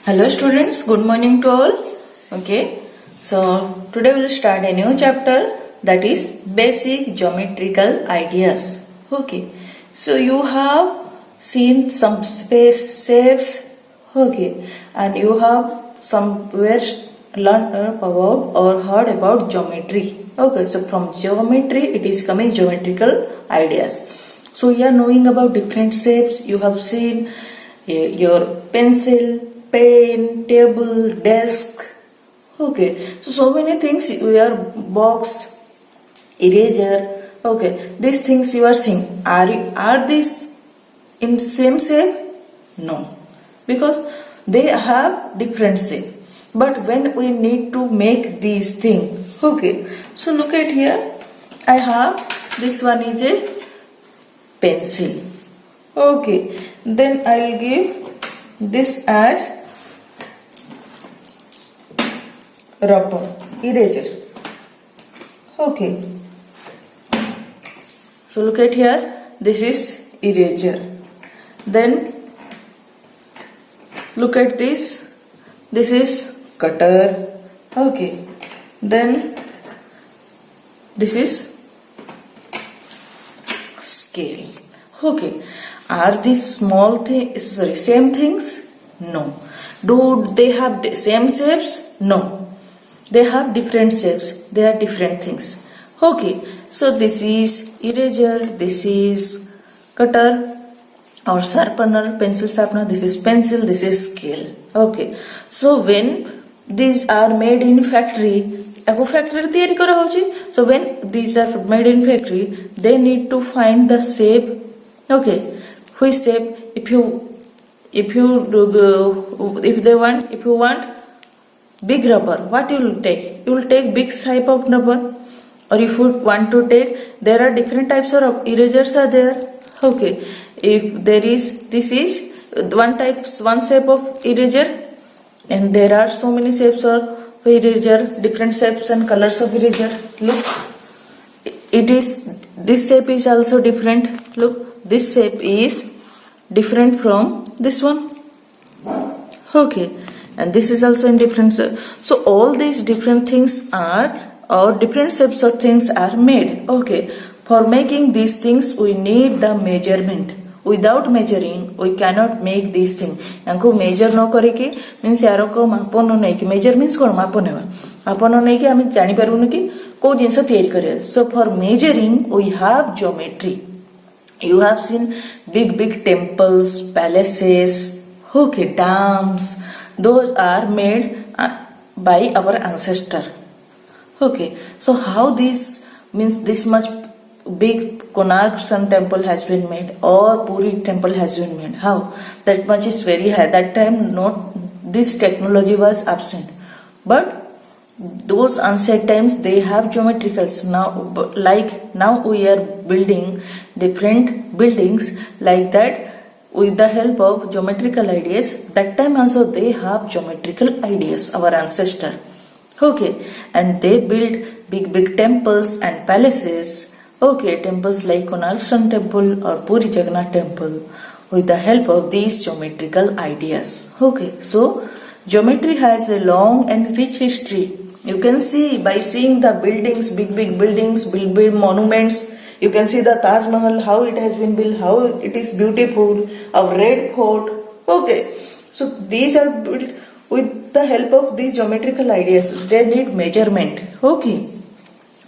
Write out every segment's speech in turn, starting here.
Hello students, good morning to all. Okay, so today we will start a new chapter, that is basic geometrical ideas. Okay, so you have seen some space shapes, okay, and you have somewhere learned about or heard about geometry. Okay, so from geometry it is coming geometrical ideas. So you are knowing about different shapes. You have seen your pencil, pen, table, desk. Okay, so many things. Your box, eraser. Okay, these things you are seeing. Are these in same shape? No, because they have different shape. But when we need to make these things, okay. So look at here. I have this one is a pencil. Okay, then I will give this as rubber, eraser. Okay, so look at here, this is eraser. Then look at this is cutter. Okay, then this is scale. Okay, are these small things same things? No. Do they have same shapes? No, they have different shapes. They are different things. Okay, so this is eraser, this is cutter or sharpener, pencil sharpener, this is pencil, this is scale. Okay, so when these are made in factory, so when these are made in factory, they need to find the shape. Okay, which shape? If you want big rubber, what you will take? You will take big type of rubber. Or if you want to take, there are different types of erasers are there. Okay, if there is, this is one shape of eraser, and there are so many shapes of eraser, different shapes and colors of eraser. Look, it is, this shape is also different. Look, this shape is different from this one. Okay, and this is also in different. So all these different things are, or different shapes of things are made. Okay, for making these things we need the measurement. Without measuring we cannot make these things. यांको measure न करिके means यारो को माप न नहीं कि measure means कौन माप नेवा माप न नहीं कि हमें जानी पारुनु कि को जिनस तैयारी करिया. So for measuring we have geometry. You have seen big temples, palaces, okay, dams. Those are made by our ancestor. Okay, so how this means this much big Konark Sun temple has been made or Puri temple has been made? How? That much is very high. That time not this technology was absent. But those ancient times they have geometricals. Now like now we are building different buildings like that with the help of geometrical ideas. That time also they have geometrical ideas, our ancestor. Okay, and they built big temples and palaces. Okay, temples like Konark Sun temple or Puri Jagannath temple with the help of these geometrical ideas. Okay, so geometry has a long and rich history. You can see by seeing the buildings, big buildings, big monuments. You can see the Taj Mahal, how it has been built, how it is beautiful, a red fort. Okay, so these are built with the help of these geometrical ideas. They need measurement. Okay,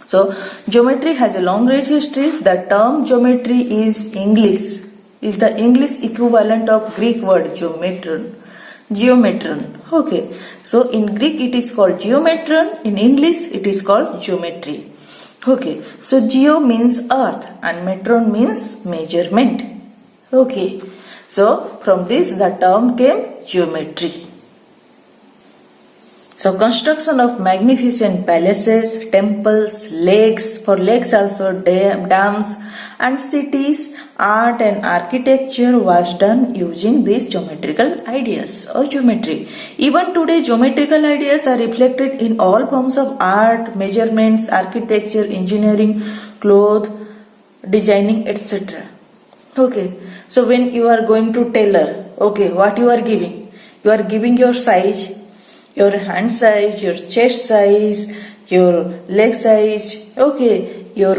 so geometry has a long rich history. The term geometry is the English equivalent of Greek word geometron. Okay, so in Greek it is called geometron, in English it is called geometry. Okay, so geo means earth and metron means measurement. Okay, so from this the term came geometry. So construction of magnificent palaces, temples, lakes, for lakes also dams and cities, art and architecture was done using these geometrical ideas or geometry. Even today geometrical ideas are reflected in all forms of art, measurements, architecture, engineering, cloth, designing, etc. Okay, so when you are going to tailor, okay, what you are giving? You are giving your size, your hand size, your chest size, your leg size, okay, your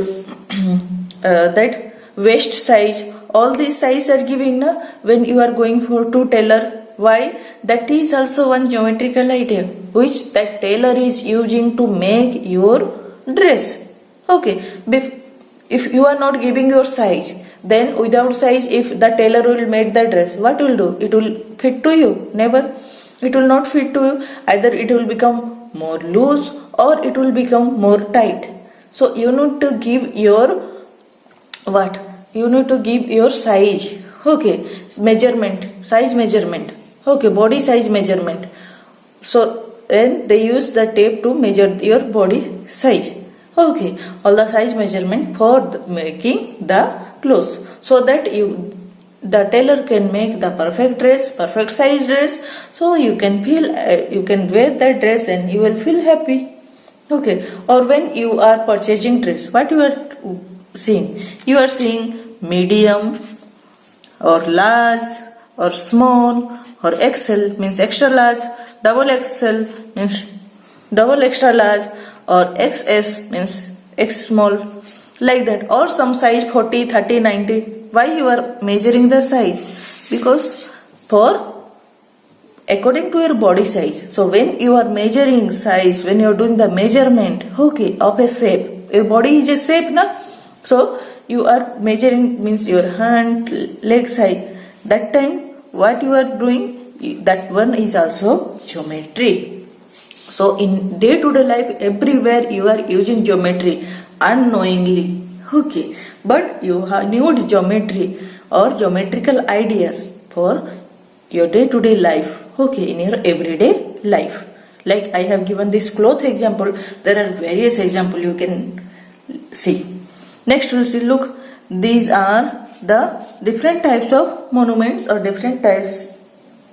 that waist size. All these size are given when you are going for to tailor. Why? That is also one geometrical idea which that tailor is using to make your dress. Okay, if you are not giving your size, then without size, if the tailor will make the dress, what will do? It will fit to you? Never. It will not fit to you. Either it will become more loose or it will become more tight. So you need to give your what? You need to give your size. Okay, measurement, size measurement. Okay, body size measurement. So then they use the tape to measure your body size. Okay, all the size measurement for making the clothes, so that the tailor can make the perfect dress, perfect size dress, so you can feel you can wear that dress and you will feel happy. Okay, or when you are purchasing dress, what you are seeing? You are seeing medium or large or small or XL means extra large, double XL means double extra large, or XS means X small, like that, or some size 40, 30, 90. Why you are measuring the size? Because for according to your body size. So when you are measuring size, when you are doing the measurement, okay, of a shape, your body is a shape, na? So you are measuring means your hand, leg size. That time what you are doing, that one is also geometry. So in day-to-day life, everywhere you are using geometry unknowingly. Okay, but you need geometry or geometrical ideas for your day-to-day life. Okay, in your everyday life. Like I have given this cloth example. There are various examples you can see. Next we'll see, look, these are the different types of monuments or different types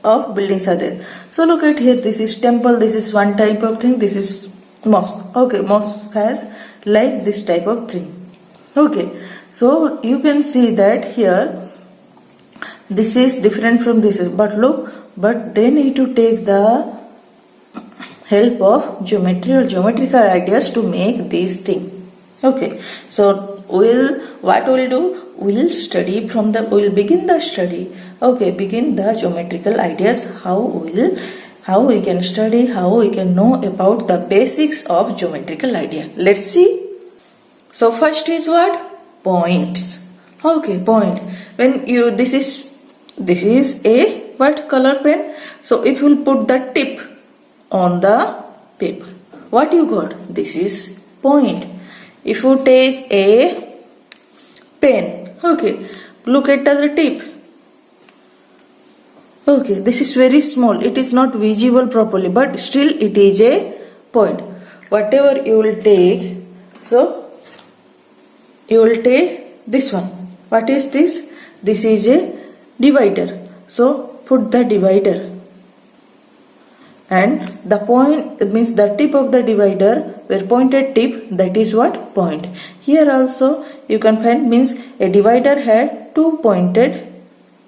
of buildings are there. So look at here, this is temple, this is one type of thing, this is mosque. Okay, mosque has like this type of thing. Okay, so you can see that here this is different from this, but look, but they need to take the help of geometry or geometrical ideas to make these things. Okay, so what we'll do, we'll study from the, we'll begin the study. Okay, begin the geometrical ideas, how we can study, how we can know about the basics of geometrical idea. Let's see. So first is what? Points. Okay, point. When you, this is a what color pen? So if you will put the tip on the paper, what you got? This is point. If you take a pen, okay, look at the tip. Okay, this is very small. It is not visible properly, but still it is a point. Whatever you will take, so you will take this one. What is this? This is a divider. So put the divider. And the point means the tip of the divider, where pointed tip, that is what? Point. Here also you can find means a divider had two pointed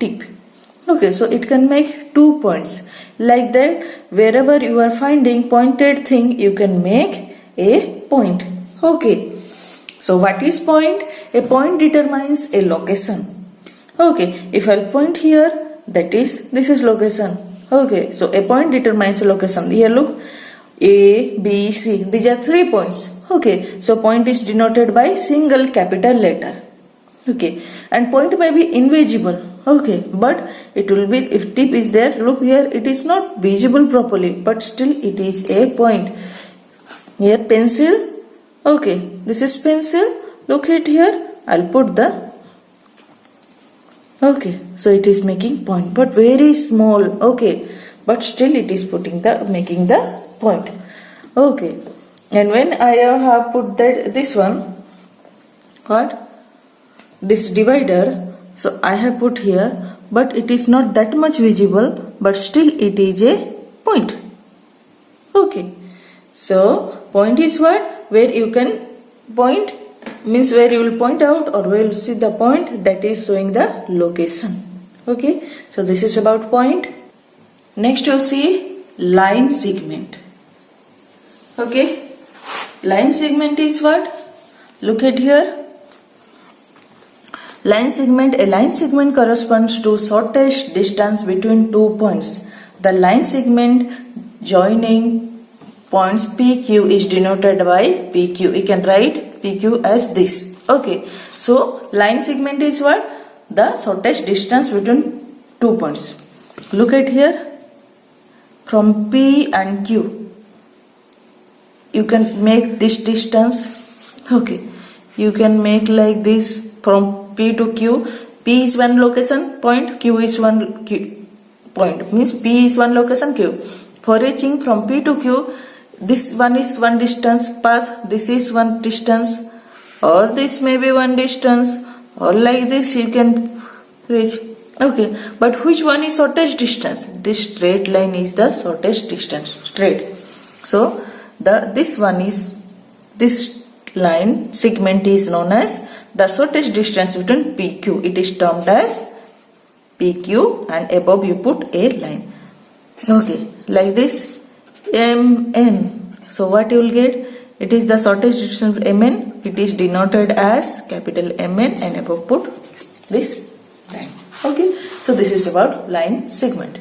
tip. Okay, so it can make 2 points. Like that, wherever you are finding pointed thing, you can make a point. Okay, so what is point? A point determines a location. Okay, if I'll point here, this is location. Okay, so a point determines a location. Here look, A, B, C. These are 3 points. Okay, so point is denoted by single capital letter. Okay, and point may be invisible. Okay, but it will be, if tip is there, look here, it is not visible properly, but still it is a point. Here pencil. Okay, this is pencil. Look at here, I'll put the, okay, so it is making point, but very small. Okay, but still it is making the point. Okay, and when I have put this one, what? This divider, so I have put here, but it is not that much visible, but still it is a point. Okay, so point is what? Where you can point, means where you will point out or where you will see the point, that is showing the location. Okay, so this is about point. Next you see line segment. Okay, line segment is what? Look at here. Line segment. A line segment corresponds to shortest distance between 2 points. The line segment joining points PQ is denoted by PQ. You can write PQ as this. Okay, so line segment is what? The shortest distance between 2 points. Look at here. From P and Q, you can make this distance. Okay, you can make like this from P to Q. P is one location point, Q is one point. Means P is one location, Q. For reaching from P to Q, this one is one distance path, this is one distance, or this may be one distance, or like this you can reach. Okay, but which one is shortest distance? This straight line is the shortest distance, straight. So this line segment is known as the shortest distance between PQ. It is termed as PQ, and above you put a line. Okay, like this MN. So what you will get? It is the shortest distance MN. It is denoted as capital MN, and above put this line. Okay, so this is about line segment.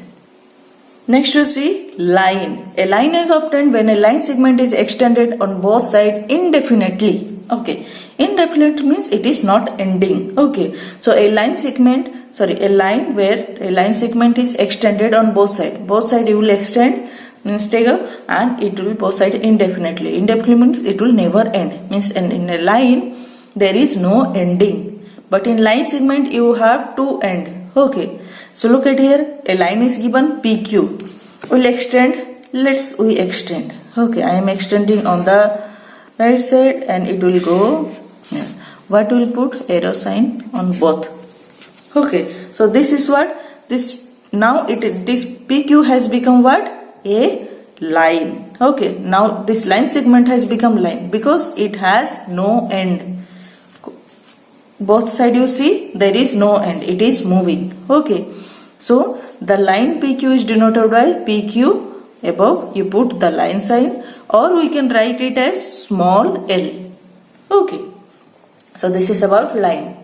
Next you see line. A line is obtained when a line segment is extended on both sides indefinitely. Okay, indefinite means it is not ending. Okay, so a line where a line segment is extended on both sides. Both sides you will extend, means take up, and it will be both sides indefinitely. Indefinitely means it will never end. Means in a line there is no ending. But in line segment you have to end. Okay, so look at here, a line is given PQ. We'll extend. We extend. Okay, I am extending on the right side, and it will go here. What will put? Arrow sign on both. Okay, so this is what this now this PQ has become what? A line. Okay, now this line segment has become line because it has no end. Both side you see there is no end, it is moving. Okay, so the line PQ is denoted by PQ. Above you put the line sign, or we can write it as small l. Okay, so this is about line.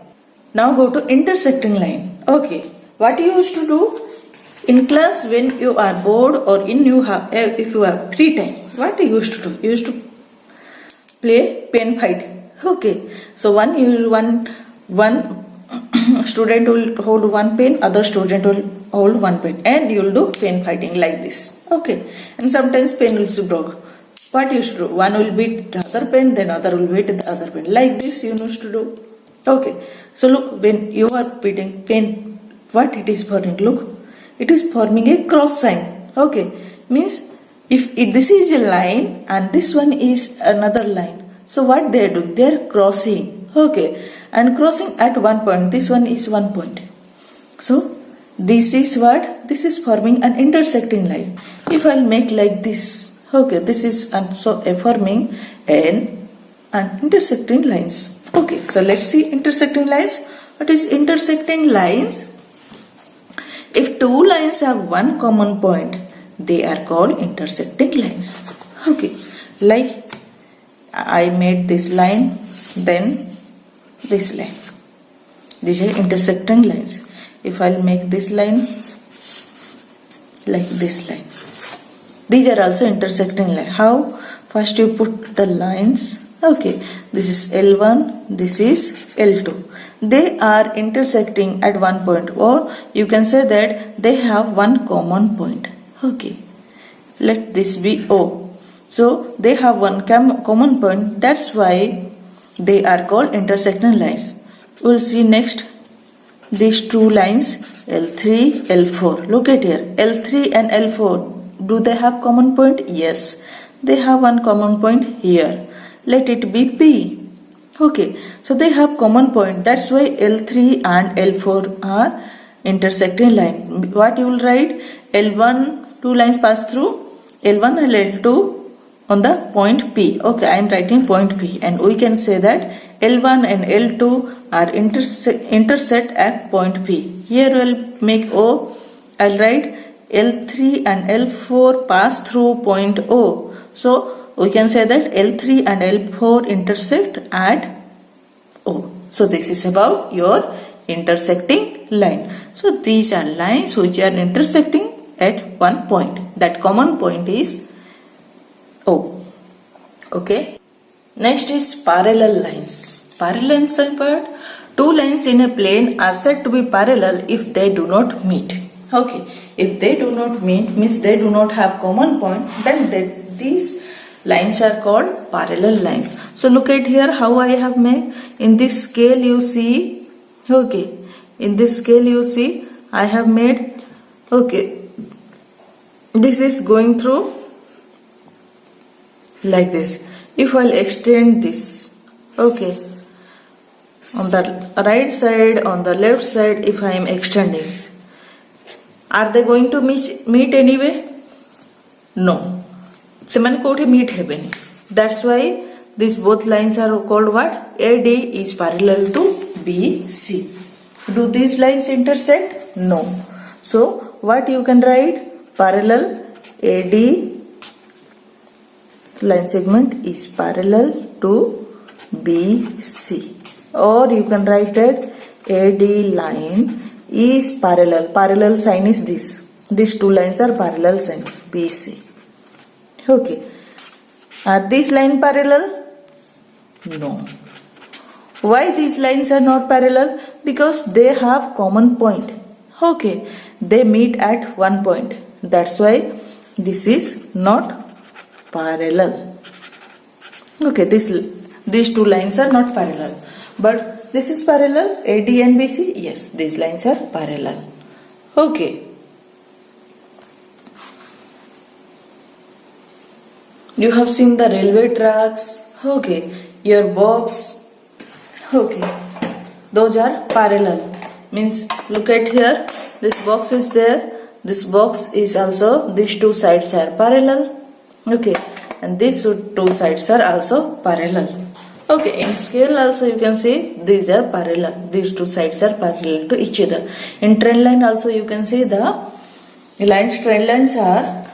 Now go to intersecting line. Okay, what you used to do in class when you are bored, or if you have free time, what you used to do? You used to play pen fight. Okay, so one student will hold one pen, other student will hold one pen, and you will do pen fighting like this. Okay, and sometimes pen will be broke. What you should do? One will beat the other pen, then other will beat the other pen. Like this you used to do. Okay, so look, when you are beating pen, what it is forming? Look, it is forming a cross sign. Okay, means if this is a line and this one is another line, so what they are doing? They are crossing. Okay, and crossing at one point. This one is one point. So this is what? This is forming an intersecting line. If I'll make like this, okay, this is forming an intersecting lines. Okay, so let's see intersecting lines. What is intersecting lines? If two lines have one common point, they are called intersecting lines. Okay, like I made this line, then this line. These are intersecting lines. If I'll make this line like this line, these are also intersecting line. How? First you put the lines. Okay, this is L1, this is L2. They are intersecting at one point, or you can say that they have one common point. Okay, let this be O. So they have one common point. That's why they are called intersecting lines. We'll see next these two lines L3, L4. Look at here, L3 and L4. Do they have common point? Yes, they have one common point here. Let it be P. Okay, so they have common point. That's why L3 and L4 are intersecting line. What you will write? L1, two lines pass through L1 and L2 on the point P. Okay, I am writing point P, and we can say that L1 and L2 are intersect at point P. Here we will make O. I'll write L3 and L4 pass through point O. So we can say that L3 and L4 intersect at O. So this is about your intersecting line. So these are lines which are intersecting at one point. That common point is O. Okay. Next is parallel lines. Parallel lines are part. Two lines in a plane are said to be parallel if they do not meet. Okay. If they do not meet means they do not have common point, then these lines are called parallel lines. So look at here how I have made. In this scale you see, okay, in this scale you see I have made, okay, this is going through like this. If I'll extend this, okay, on the right side, on the left side, if I am extending, are they going to meet anyway? No. Semane kothi meet hebeni. That's why these both lines are called what? AD is parallel to BC. Do these lines intersect? No. So what you can write? Parallel AD line segment is parallel to BC. Or you can write that AD line is parallel. Parallel sign is this. These two lines are parallel sign BC. Okay. Are these lines parallel? No. Why these lines are not parallel? Because they have common point. Okay. They meet at one point. That's why this is not parallel. Okay. These two lines are not parallel. But this is parallel. AD and BC. Yes. These lines are parallel. Okay. You have seen the railway tracks, okay, your box, okay, those are parallel. Means look at here, this box is there, this box is also, these two sides are parallel, okay, and these two sides are also parallel. Okay, in scale also you can see these are parallel, these two sides are parallel to each other. In trend line also you can see the trend lines are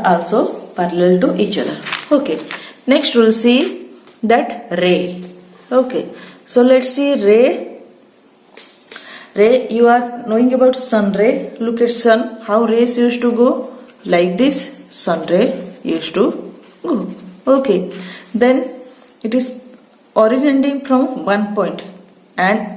also parallel to each other. Okay. Next we'll see that ray. Okay. So let's see ray. Ray, you are knowing about sun ray. Look at sun. How rays used to go? Like this. Sun ray used to go. Okay. Then it is originating from one point and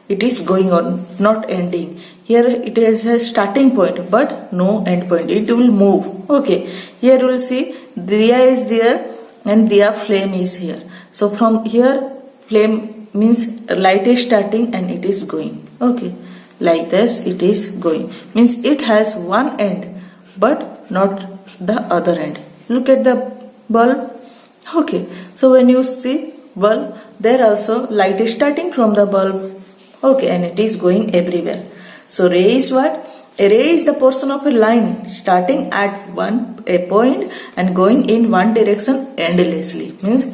it is going on, not ending. Here it is a starting point but no end point. It will move. Okay. Here you will see diya is there and diya flame is here. So from here flame means light is starting and it is going. Okay. Like this it is going. Means it has one end but not the other end. Look at the bulb. Okay. So when you see bulb, there also light is starting from the bulb. Okay, and it is going everywhere. So ray is what? A ray is the portion of a line starting at a point and going in one direction endlessly. Means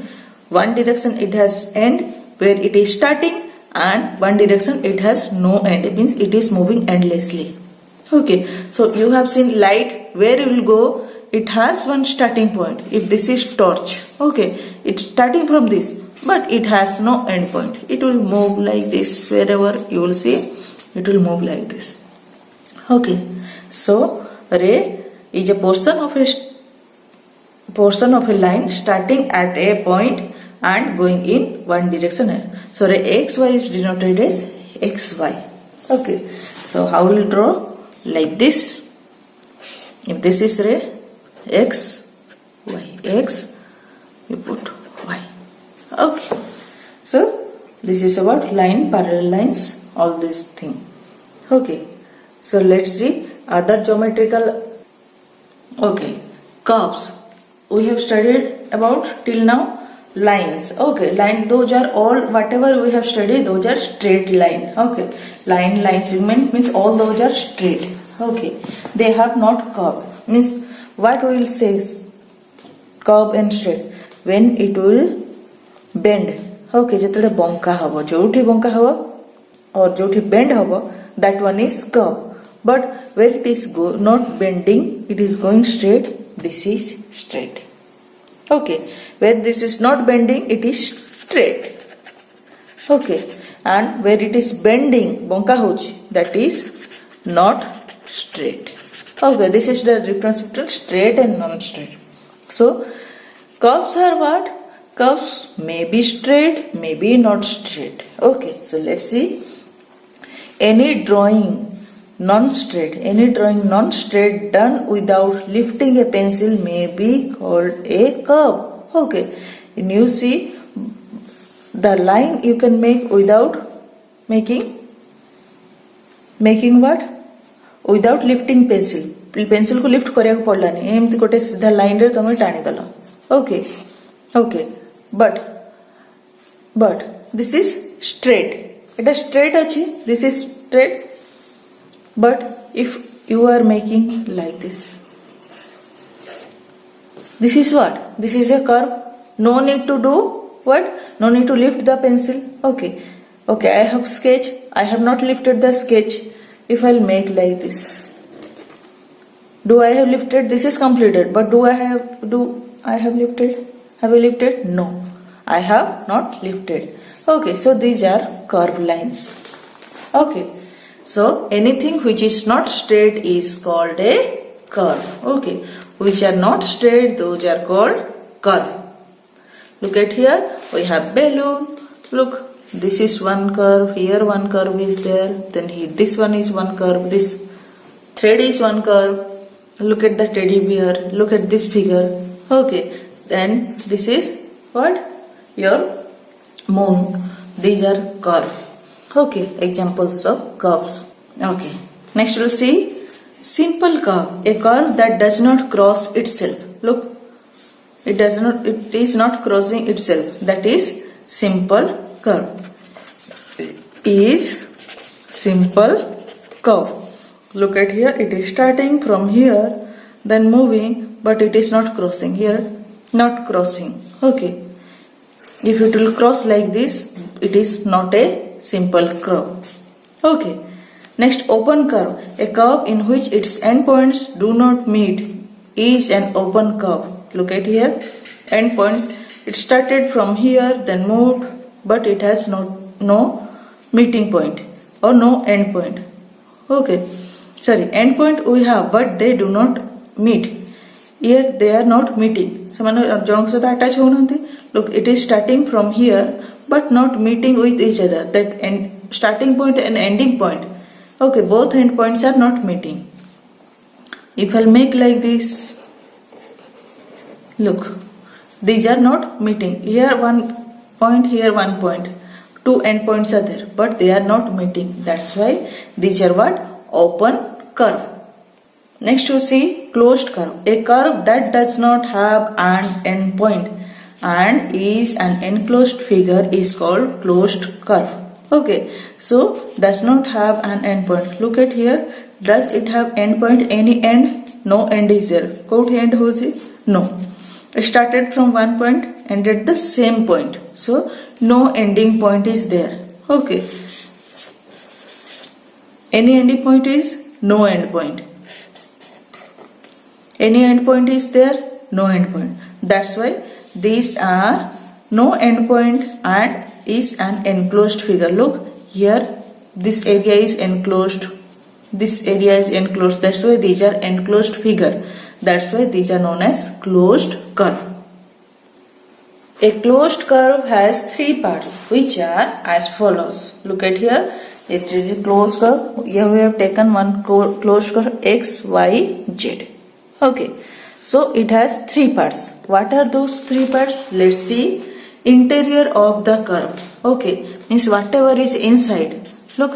one direction it has end where it is starting and one direction it has no end. It means it is moving endlessly. Okay, so you have seen light where it will go. It has one starting point. If this is torch, okay, it's starting from this. But it has no end point. It will move like this. Wherever you will see, it will move like this. Okay. So ray is a portion of a line starting at a point and going in one direction. So ray XY is denoted as XY. Okay. So how will you draw? Like this. If this is ray X, Y, X, you put Y. Okay, so this is about line, parallel lines, all this thing. Okay, so let's see other geometrical. Okay, curves. We have studied about till now lines. Okay, line, those are all, whatever we have studied, those are straight line. Okay, line segment means all those are straight. Okay, they have not curve. Means what we will say curve and straight when it will bend. Okay, ଯେତେବେଳେ ବଙ୍କା ହବ, ଯୋଉଠି ବଙ୍କା ହବ or ଯୋଉଠି bend ହବ, that one is curve. but where it is not bending, it is going straight, this is straight. Okay, where this is not bending, it is straight. Okay, and where it is bending, bonka hoji, that is not straight. Okay, this is the difference between straight and non-straight. So, curves are what? Curves may be straight, may be not straight. Okay, so let's see. Any drawing non-straight done without lifting a pencil may be called a curve. Okay, and you see the line you can make without making what? Without lifting pencil. Pencil को lift करिया को पड़ला नहीं. एमती कोटे सीधा line रे तमे टाणी दला. Okay, but this is straight. It is straight achi. This is straight. But if you are making like this, this is what? This is a curve. No need to do what? No need to lift the pencil. Okay, I have sketch. I have not lifted the sketch. If I'll make like this, do I have lifted? This is completed. But I have lifted? Have I lifted? No, I have not lifted. Okay, so these are curved lines. Okay, so anything which is not straight is called a curve. Okay, which are not straight, those are called curve. Look at here, we have balloon. Look, this is one curve, here one curve is there, then here this one is one curve, this thread is one curve. Look at the teddy bear, look at this figure. Okay, then this is what? Your moon. These are curves. Okay, examples of curves. Okay, next we'll see simple curve. A curve that does not cross itself. Look, it is not crossing itself. That is simple curve. Is simple curve. Look at here, it is starting from here, then moving, but it is not crossing here, not crossing. Okay, if it will cross like this, it is not a simple curve. Okay, next open curve. A curve in which its endpoints do not meet is an open curve. Look at here, endpoints. It started from here, then moved, but it has no meeting point or no end point. Okay, sorry, end point we have, but they do not meet. Here they are not meeting. Look, it is starting from here, but not meeting with each other. That starting point and ending point. Okay, both end points are not meeting. If I'll make like this, look, these are not meeting. Here one point, here one point. Two end points are there, but they are not meeting. That's why these are what? Open curve. Next you see closed curve. A curve that does not have an end point and is an enclosed figure is called closed curve. Okay, so does not have an end point. Look at here. Does it have end point? Any end? No end is there. Kouthi end hoji? No. It started from one point, ended the same point. So no ending point is there. Okay. Any ending point is no end point. Any end point is there? No end point. That's why these are no end point and is an enclosed figure. Look here, this area is enclosed. This area is enclosed. That's why these are enclosed figure. That's why these are known as closed curve. A closed curve has three parts, which are as follows. Look at here. It is a closed curve. Here we have taken one closed curve X, Y, Z. Okay. So it has three parts. What are those three parts? Let's see. Interior of the curve. Okay. Means whatever is inside. Look.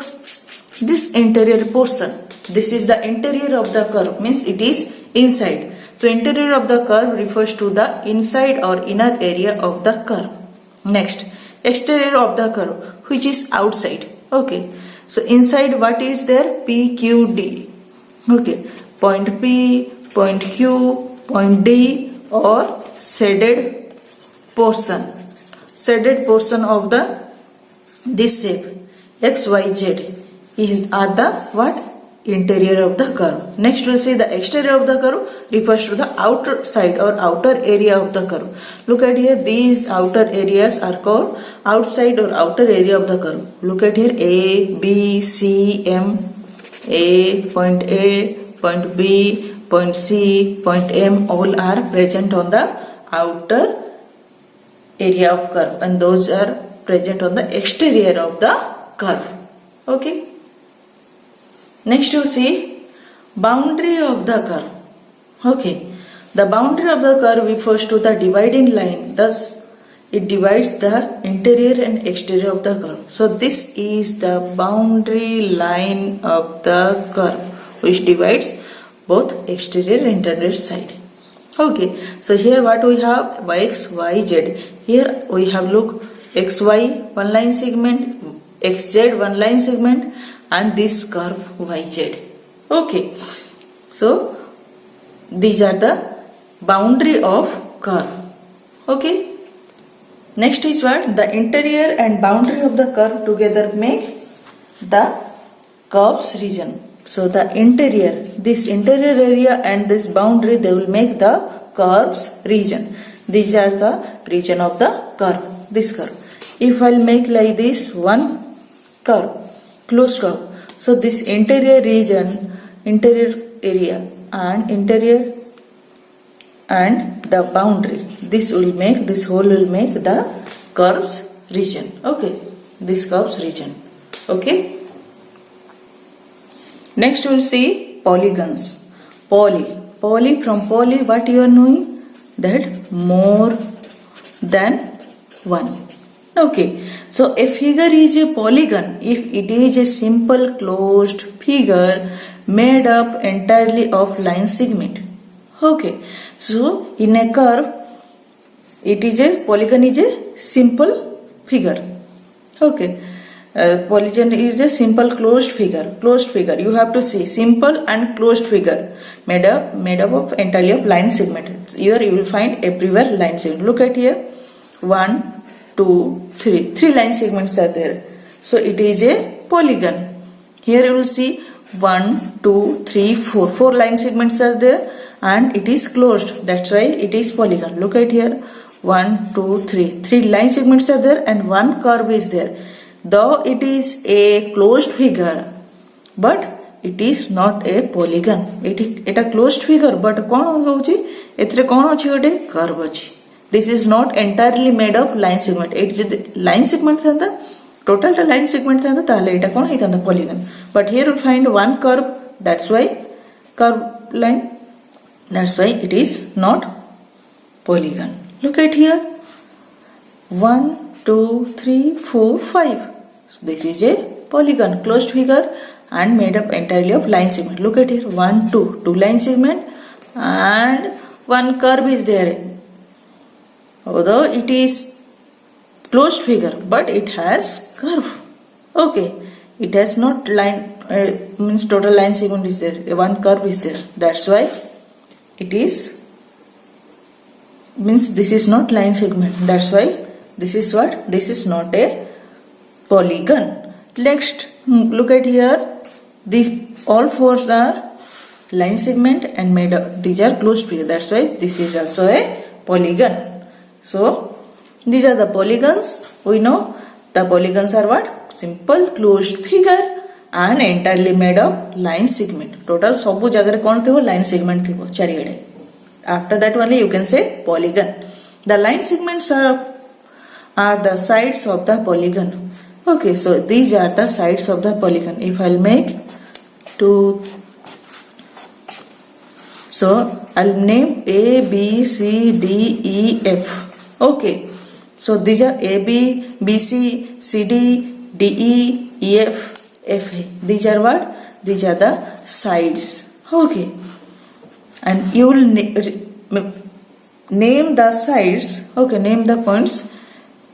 This interior portion. This is the interior of the curve. Means it is inside. So interior of the curve refers to the inside or inner area of the curve. Next, exterior of the curve, which is outside. Okay. So inside what is there? P, Q, D. Okay. Point P, point Q, point D or shaded portion. Shaded portion of the this shape X, Y, Z are the what? interior of the curve. Next we'll see the exterior of the curve refers to the outer side or outer area of the curve. Look at here, these outer areas are called outside or outer area of the curve. Look at here, A, B, C, M, point A, point B, point C, point M, all are present on the outer area of curve, and those are present on the exterior of the curve. Okay. Next you see boundary of the curve. Okay. The boundary of the curve refers to the dividing line. Thus, it divides the interior and exterior of the curve. So this is the boundary line of the curve, which divides both exterior and interior side. Okay. So here what we have, x, y, z. Here we have look xy one line segment, xz one line segment, and this curve yz. Okay. So these are the boundary of curve. Okay. Next is what? The interior and boundary of the curve together make the curve's region. So the interior, this interior area and this boundary, they will make the curve's region. These are the region of the curve, this curve. If I'll make like this one curve, closed curve, so this interior region, interior area and interior and the boundary, this will make, this whole will make the curve's region. Okay, this curve's region. Okay. Next we will see polygons. Poly, from poly what you are knowing? That more than one. Okay. So a figure is a polygon if it is a simple closed figure made up entirely of line segment. Okay. So in a curve, it is a polygon is a simple figure. Okay. Polygon is a simple closed figure. You have to see simple and closed figure made up of entirely of line segment. Here you will find everywhere line segment. Look at here, 1, 2, 3. 3 line segments are there. So it is a polygon. Here you will see 1, 2, 3, 4. 4 line segments are there and it is closed. That's why it is polygon. Look at here, 1, 2, 3. 3 line segments are there and one curve is there. Though it is a closed figure, but it is not a polygon. It a closed figure, but कौन होची? एतरे कौन अछि गोटे curve अछि. This is not entirely made of line segment. It is line segment थांदा, total टा line segment थांदा, ताले इटा कौन है थांदा polygon. But here you find one curve. That's why curve line. That's why it is not polygon. Look at here. 1, 2, 3, 4, 5. So this is a polygon, closed figure and made up entirely of line segment. Look at here, 1, 2, 2 line segment and one curve is there. Although it is closed figure, but it has curve. Okay, it has not line, means total line segment is there, one curve is there. That's why it is, means this is not line segment. That's why this is what? This is not a polygon. Next, look at here. These all four are line segment and made up. These are closed figure. That's why this is also a polygon. So these are the polygons. We know the polygons are what? Simple closed figure and entirely made of line segment. Total sabu jagare kon thibo? Line segment thibo chariade. After that only you can say polygon. The line segments are the sides of the polygon. Okay, so these are the sides of the polygon. If I'll make 2, so I'll name A, B, C, D, E, F. Okay, so these are A, B, B, C, C, D, D, E, E, F, F. These are what? These are the sides. Okay, and you will name the sides. Okay, name the points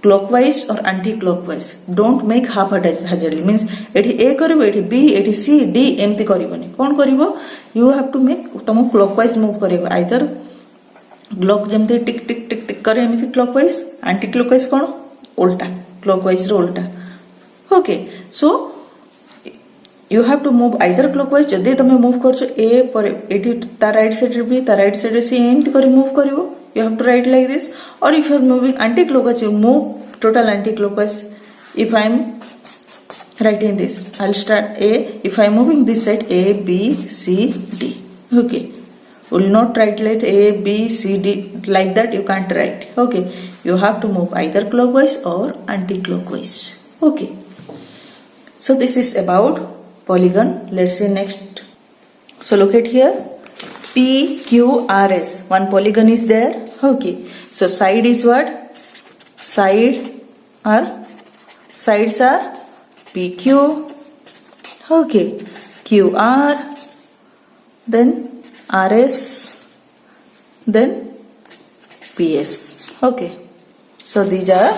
clockwise or anti-clockwise. Don't make haphazardly. Means एठी A करिवो, एठी B, एठी C, D एमती करिवोनी. कोन करिवो? You have to make तमो clockwise move करिवो. Either clock जेमती टिक टिक टिक टिक करे एमती clockwise, anti-clockwise कोन? उल्टा. Clockwise रो उल्टा. Okay. So you have to move either clockwise. जदि तुम मूव कर ए पर एटी ता राइट साइड बी ता राइट साइड सी एमती कर move करिवो. You have to write like this. Or if you are moving anti-clockwise, you move total anti-clockwise. If I am writing this, I'll start A. If I am moving this side, A, B, C, D. Okay. Will not write like A, B, C, D like that. You can't write. Okay. You have to move either clockwise or anti-clockwise. Okay. So this is about polygon. Let's see next. So look at here. P, Q, R, S. One polygon is there. Okay. So side is what? Sides are PQ. Okay. QR. Then RS. Then PS. Okay. So these are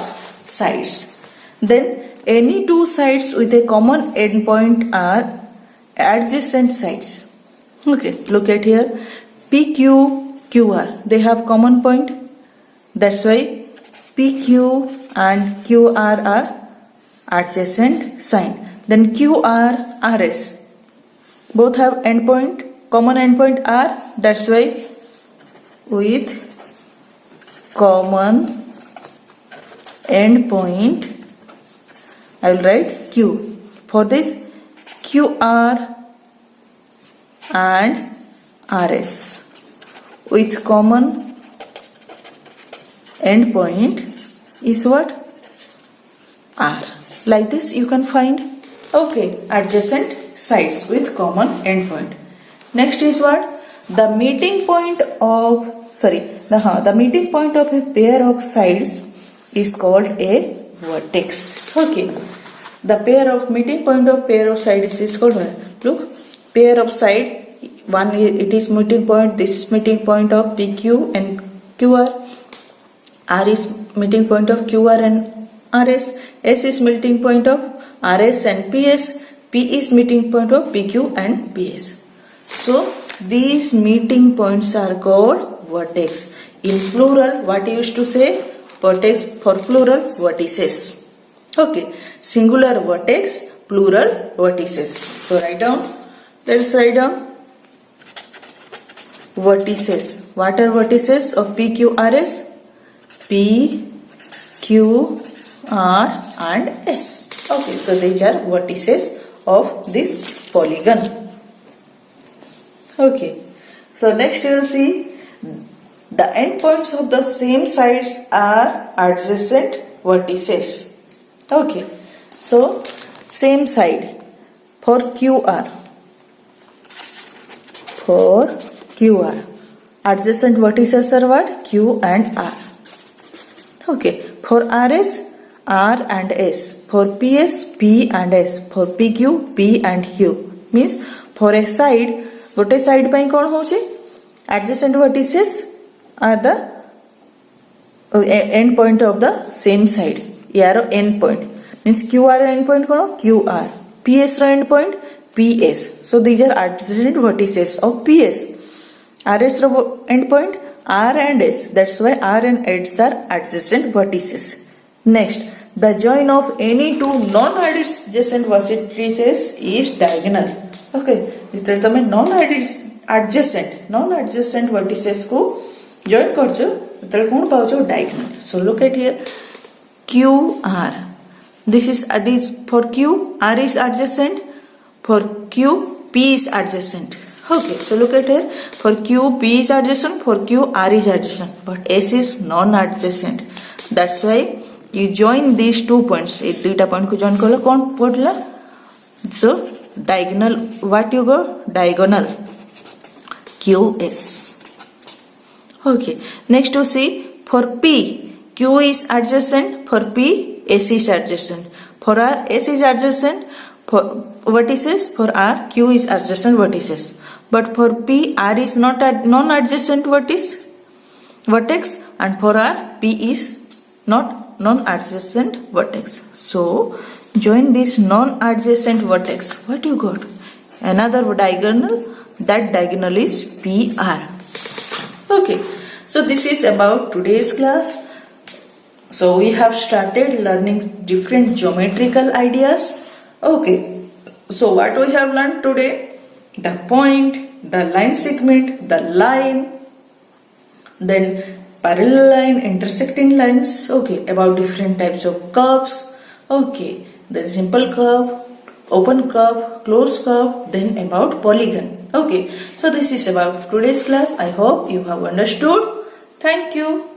sides. Then any two sides with a common endpoint are adjacent sides. Okay, look at here. PQ, QR. They have common point. That's why PQ and QR are adjacent sign. Then QR, RS. Both have endpoint. Common endpoint R. That's why with common endpoint I will write Q. For this QR and RS with common endpoint is what? R. Like this you can find. Okay, adjacent sides with common endpoint. Next is what? The meeting point of the meeting point of a pair of sides is called a vertex. Okay, the meeting point of pair of sides is called what? Look, pair of side, one it is meeting point, this is meeting point of PQ and QR, R is meeting point of QR and RS, S is meeting point of RS and PS, P is meeting point of PQ and PS. So these meeting points are called vertex. In plural, what you used to say? Vertex. For plural, vertices. Okay, singular vertex, plural vertices. So write down. Let's write down vertices. What are vertices of PQRS? P, Q, R and S. Okay, so these are vertices of this polygon. Okay, so next you will see the endpoints of the same sides are adjacent vertices. Okay, so same side for QR. For QR, adjacent vertices are what? Q and R. Okay, for RS, R and S. For PS, P and S. For PQ, P and Q. Means for a side, गोटे side पे कौन होचे? Adjacent vertices are the end point of the same side. यार end point means QR end point कौन? QR. PS row end point PS. So these are adjacent vertices of PS. RS ro end point R and S. That's why R and S are adjacent vertices. Next, the join of any two non-adjacent vertices is diagonal. Okay, जितने तमें non-adjacent vertices को join करछो जितने कौन पाउछो? diagonal. So look at here, QR. This is for Q, R is adjacent. For Q, P is adjacent. Okay, so look at here. For Q, P is adjacent. For Q, R is adjacent. But S is non-adjacent. That's why you join these 2 points. ये 2 point को join करो कौन पड़ला? So diagonal. What you go? Diagonal. QS. Okay. Next to see for P, Q is adjacent. For P, S is adjacent. For R, S is adjacent. For vertices, for R, Q is adjacent vertices. But for P, R is not non-adjacent vertex, and for R, P is not non-adjacent vertex. So join this non-adjacent vertex. What you got? Another diagonal. That diagonal is PR. Okay. So this is about today's class. So we have started learning different geometrical ideas. Okay. So what we have learned today? The point, the line segment, the line, then parallel line, intersecting lines, okay, about different types of curves, okay, then simple curve, open curve, closed curve, then about polygon, okay. So this is about today's class. I hope you have understood. Thank you.